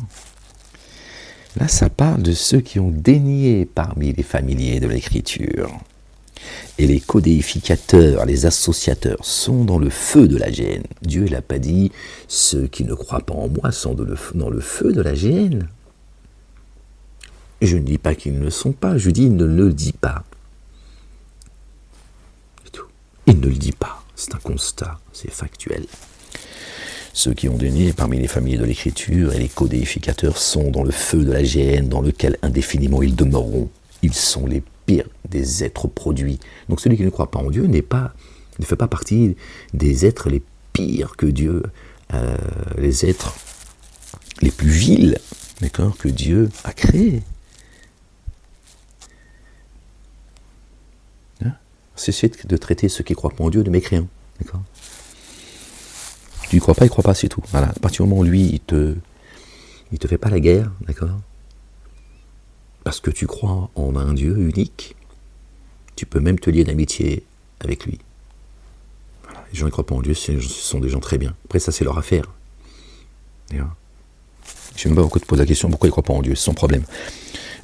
Speaker 1: Là, ça parle de ceux qui ont dénié parmi les familiers de l'écriture. Et les codéificateurs, les associateurs sont dans le feu de la géhenne. Dieu n'a pas dit « ceux qui ne croient pas en moi sont dans le feu de la géhenne ». Je ne dis pas qu'ils ne le sont pas, je dis « il ne le dit pas ». C'est tout. Il ne le dit pas, c'est un constat, c'est factuel. Ceux qui ont daigné parmi les familiers de l'écriture et les codéificateurs sont dans le feu de la géhenne dans lequel indéfiniment ils demeureront. Ils sont les pires des êtres produits. Donc celui qui ne croit pas en Dieu ne fait pas partie des êtres les pires que Dieu, les êtres les plus vils, d'accord, que Dieu a créés. Hein? Cessez de traiter ceux qui ne croient pas en Dieu de mécréants, d'accord. Tu ne crois pas, il ne croit pas, c'est tout. Voilà. À partir du moment où lui, il te fait pas la guerre, d'accord, parce que tu crois en un Dieu unique, tu peux même te lier d'amitié avec lui. Voilà. Les gens qui ne croient pas en Dieu, ce sont des gens très bien. Après, ça, c'est leur affaire. D'accord. Je ne sais même pas pourquoi tu te poses la question, pourquoi ils ne croient pas en Dieu, c'est son problème.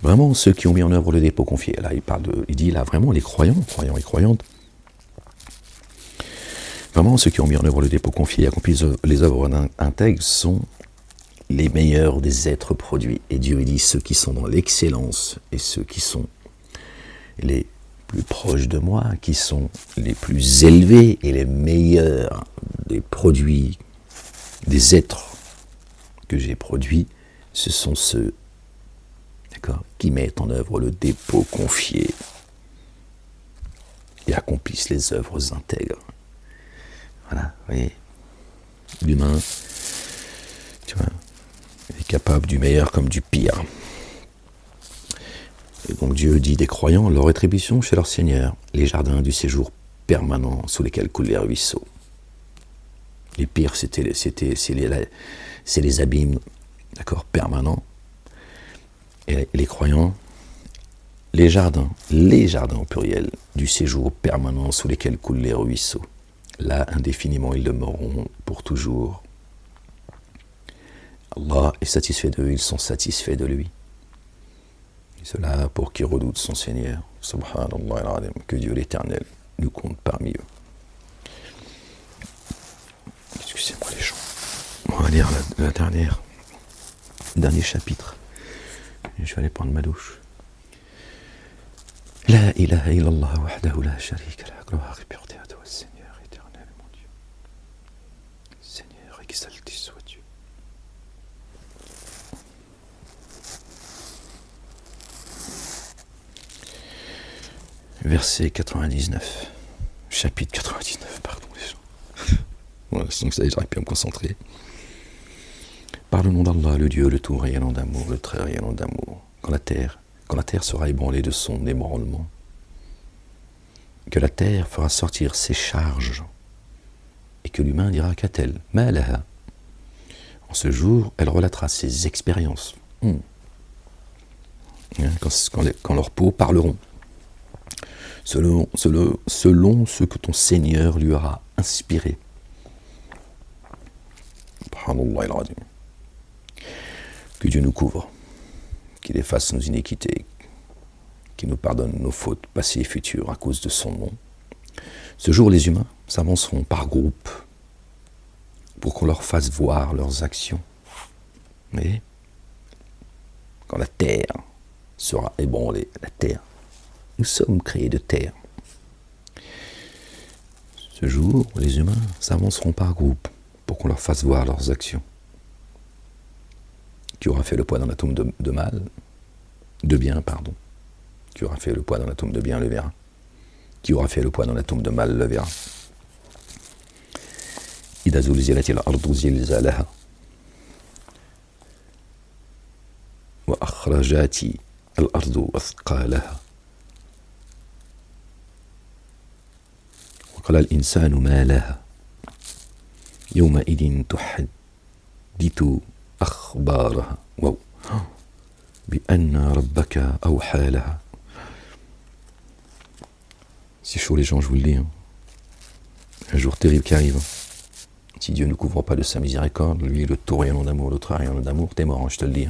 Speaker 1: Vraiment, ceux qui ont mis en œuvre le dépôt confié, là, il dit là, vraiment, les croyants et croyantes, Vraiment, ceux qui ont mis en œuvre le dépôt confié et accompli les œuvres intègres sont les meilleurs des êtres produits. Et Dieu dit, ceux qui sont dans l'excellence et ceux qui sont les plus proches de moi, qui sont les plus élevés et les meilleurs des produits, des êtres que j'ai produits, ce sont ceux, d'accord, qui mettent en œuvre le dépôt confié et accomplissent les œuvres intègres. Voilà, vous voyez, l'humain, tu vois, est capable du meilleur comme du pire. Et donc Dieu dit des croyants, leur rétribution chez leur Seigneur, les jardins du séjour permanent sous lesquels coulent les ruisseaux. Les pires, c'est les abîmes, d'accord, permanents. Et les croyants, les jardins au pluriel, du séjour permanent sous lesquels coulent les ruisseaux. Là, indéfiniment, ils demeureront pour toujours. Allah est satisfait d'eux, ils sont satisfaits de lui. Et cela pour qui redoute son Seigneur. Subhanallah al-Azim, que Dieu l'Éternel nous compte parmi eux. Excusez-moi les gens. On va lire le dernier chapitre. Et je vais aller prendre ma douche. La ilaha illallah wahdahu la sharika lah, gloire et pureté à toi, Seigneur éternel, mon Dieu. Seigneur, exalté soit Dieu. Verset 99. Chapitre 99, pardon les gens. Voilà, sinon ça y est, j'aurais pu me concentrer. Par le nom d'Allah, le Dieu, le tout rayonnant d'amour, le très rayonnant d'amour, quand la terre sera ébranlée de son ébranlement, que la terre fera sortir ses charges, et que l'humain dira qu'a-t-elle, ma laha. En ce jour, elle relatera ses expériences. Quand leurs peaux parleront, selon ce que ton Seigneur lui aura inspiré. Que Dieu nous couvre, qu'il efface nos iniquités, qu'il nous pardonne nos fautes passées et futures à cause de son nom. Ce jour, les humains s'avanceront par groupes pour qu'on leur fasse voir leurs actions. Mais quand la terre sera ébranlée, la terre, nous sommes créés de terre. Ce jour, les humains s'avanceront par groupes pour qu'on leur fasse voir leurs actions. Qui aura fait le poids dans l'atome de bien. Qui aura fait le poids dans l'atome de bien le verra. Qui aura fait le poids dans l'atome de mal le verra. إذا زلزلت الأرض زلزالها وأخرجت الأرض أثقالها وقال الإنسان ما لها يومئذ تحدث أخبارها بأن ربك أوحى لها. C'est chaud les gens, je vous le dis. Un jour terrible qui arrive. Si Dieu ne couvre pas de sa miséricorde, lui, le tout rayonnant d'amour, l'autre rayonnant d'amour, t'es mort, je te le dis.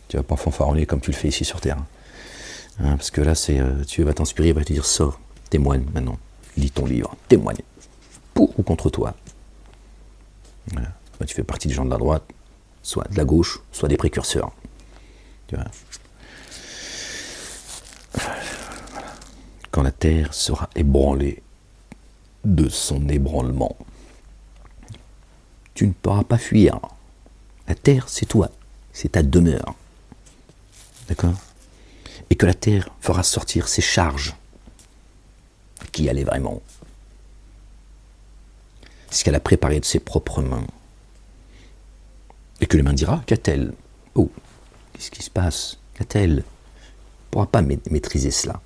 Speaker 1: Tu vas pas fanfaronner comme tu le fais ici sur Terre. Parce que là, Dieu va t'inspirer, il va te dire, sors, témoigne maintenant, lis ton livre, témoigne, pour ou contre toi. Voilà. Tu fais partie des gens de la droite, soit de la gauche, soit des précurseurs. Tu vois. Quand la terre sera ébranlée de son ébranlement, tu ne pourras pas fuir. La terre, c'est toi, c'est ta demeure. D'accord ? Et que la terre fera sortir ses charges. Qui elle est vraiment ? Ce qu'elle a préparé de ses propres mains. Et que l'humain dira, qu'a-t-elle ? Oh, qu'est-ce qui se passe ? Qu'a-t-elle ? On ne pourra pas maîtriser cela.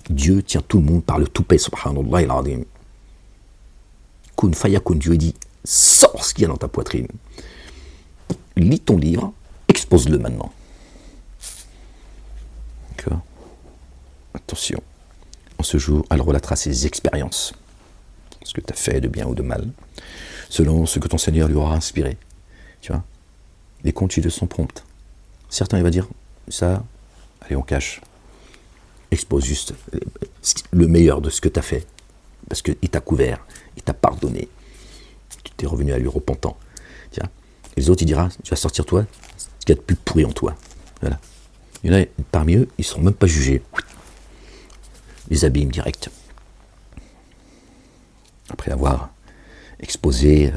Speaker 1: Dieu tient tout le monde par le toupet, subhanallah al-azim. Kun fayakun, Dieu dit, sors ce qu'il y a dans ta poitrine. Lis ton livre, expose-le maintenant. D'accord ? Attention. En ce jour, elle relatera ses expériences. Ce que tu as fait de bien ou de mal, selon ce que ton Seigneur lui aura inspiré. Tu vois ? Les comptes sont prompts. Certains, il va dire, ça, allez, on cache. Expose juste le meilleur de ce que tu as fait. parce qu'il t'a couvert, il t'a pardonné, tu t'es revenu à lui repentant. Tiens. Et les autres, il dira, tu vas sortir toi, ce qu'il y a de plus pourri en toi. Voilà. Il y en a parmi eux, ils ne seront même pas jugés. Les abîmes direct. Après avoir exposé,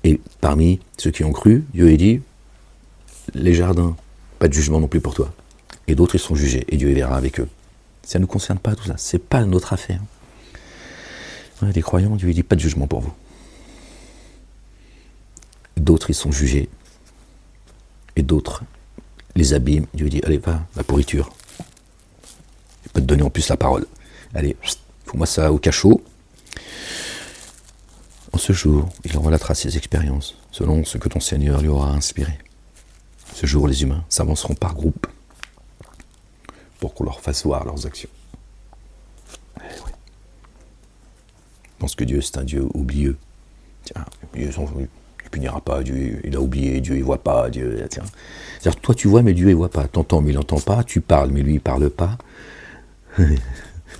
Speaker 1: et parmi ceux qui ont cru, Dieu a dit, les jardins, pas de jugement non plus pour toi. Et d'autres, ils sont jugés, et Dieu verra avec eux. Ça ne nous concerne pas tout ça, c'est pas notre affaire. Les croyants, Dieu dit, pas de jugement pour vous. D'autres, ils sont jugés, et d'autres, les abîmes, Dieu dit, allez, va, la pourriture. Il peut te donner en plus la parole. Allez, fous-moi ça au cachot. En ce jour, il relatera ses expériences, selon ce que ton Seigneur lui aura inspiré. Ce jour, les humains s'avanceront par groupe pour qu'on leur fasse voir leurs actions. Oui. Je pense que Dieu, c'est un Dieu oublieux. Tiens, Dieu ne punira pas, Dieu, il a oublié, Dieu, il ne voit pas, Dieu, tiens. C'est-à-dire, toi, tu vois, mais Dieu, il ne voit pas. T'entends, mais il n'entend pas. Tu parles, mais lui, il ne parle pas.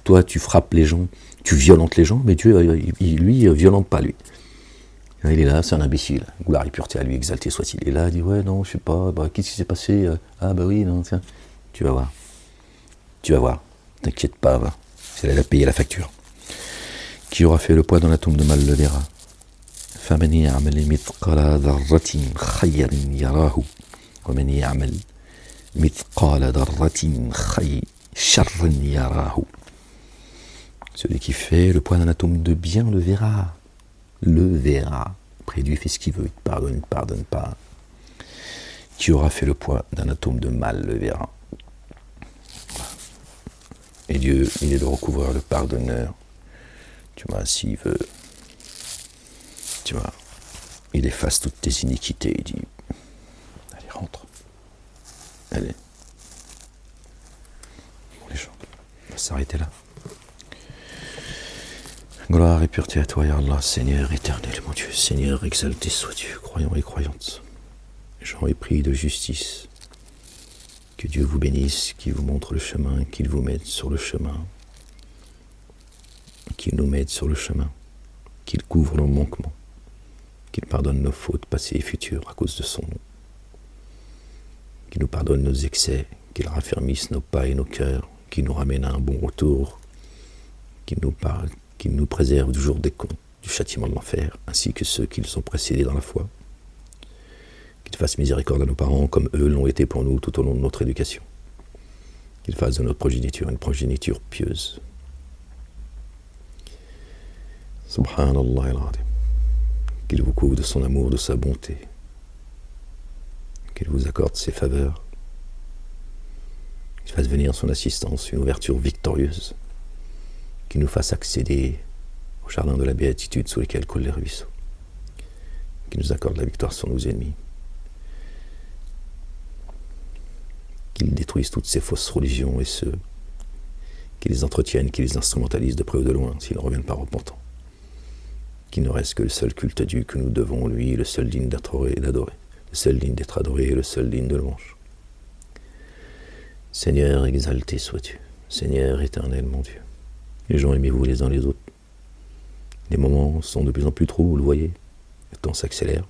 Speaker 1: Toi, tu frappes les gens, tu violentes les gens, mais Dieu, lui, il ne violente pas, lui. Il est là, c'est un imbécile. Gloire et pureté à lui, exalté soit-il. Et là, il dit, ouais, non, je sais pas, qu'est-ce qui s'est passé? Ah, bah oui, non, tiens. Tu vas voir. Tu vas voir. T'inquiète pas, va. Elle a payé la facture. Qui aura fait le poids dans la tombe de mal le verra. فَمَنْ يَعْمَلْ مِثْقَالَ ذَرَّةٍ خَيْرًا يَرَاهُ وَمَنْ يَعْمَلْ مِثْقَالَ ذَرَّةٍ شَرًّا يَرَاهُ. Celui qui fait le poids d'un atome de bien le verra. Le verra. Après, Dieu fait ce qu'il veut. Il te pardonne, il ne pardonne pas. Qui aura fait le poids d'un atome de mal le verra. Et Dieu, il est le recouvreur, le pardonneur. Tu vois, s'il veut, tu vois, il efface toutes tes iniquités. Il dit, allez, rentre. Allez. Bon, les gens, on va s'arrêter là. Gloire et pureté à toi, ya Allah, Seigneur éternel, mon Dieu. Seigneur, exalté sois-tu, croyants et croyantes. Jean est pris de justice. Que Dieu vous bénisse, qu'il vous montre le chemin, qu'il vous mette sur le chemin, qu'il nous mette sur le chemin, qu'il couvre nos manquements, qu'il pardonne nos fautes passées et futures à cause de son nom, qu'il nous pardonne nos excès, qu'il raffermisse nos pas et nos cœurs, qu'il nous ramène à un bon retour, qu'il nous préserve du jour des cons, du châtiment de l'enfer, ainsi que ceux qui nous ont précédés dans la foi. Qu'il fasse miséricorde à nos parents comme eux l'ont été pour nous tout au long de notre éducation. Qu'il fasse de notre progéniture une progéniture pieuse. Subhanallah al-Azim. Qu'il vous couvre de son amour, de sa bonté. Qu'il vous accorde ses faveurs. Qu'il fasse venir son assistance, une ouverture victorieuse. Qu'il nous fasse accéder au jardin de la béatitude sous lesquels coulent les ruisseaux. Qu'il nous accorde la victoire sur nos ennemis. Qu'ils détruisent toutes ces fausses religions et ceux qui les entretiennent, qui les instrumentalisent de près ou de loin, s'ils ne reviennent pas repentants. Qu'il ne reste que le seul culte dû que nous devons, lui, le seul digne d'être d'adorer, le seul digne d'être adoré et le seul digne de louange. Seigneur, exalté sois-tu, Seigneur éternel, mon Dieu. Les gens, aimez-vous les uns les autres. Les moments sont de plus en plus trop, vous le voyez. Le temps s'accélère.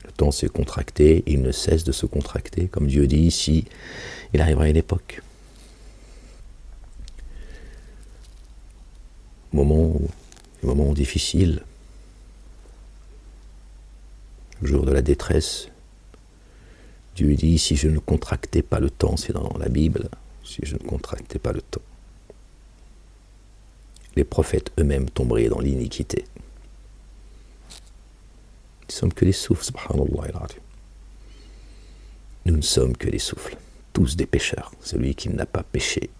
Speaker 1: Le temps s'est contracté, il ne cesse de se contracter, comme Dieu dit ici, il arrivera une époque. Moments difficiles, le jour de la détresse, Dieu dit, si je ne contractais pas le temps, c'est dans la Bible, si je ne contractais pas le temps, les prophètes eux-mêmes tomberaient dans l'iniquité. Nous ne sommes que des souffles, subhanallah al-azim. Nous ne sommes que des souffles, tous des pécheurs. Celui qui n'a pas péché,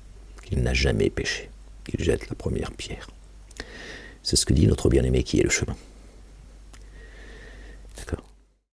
Speaker 1: qui n'a jamais péché, il jette la première pierre. C'est ce que dit notre bien-aimé qui est le chemin.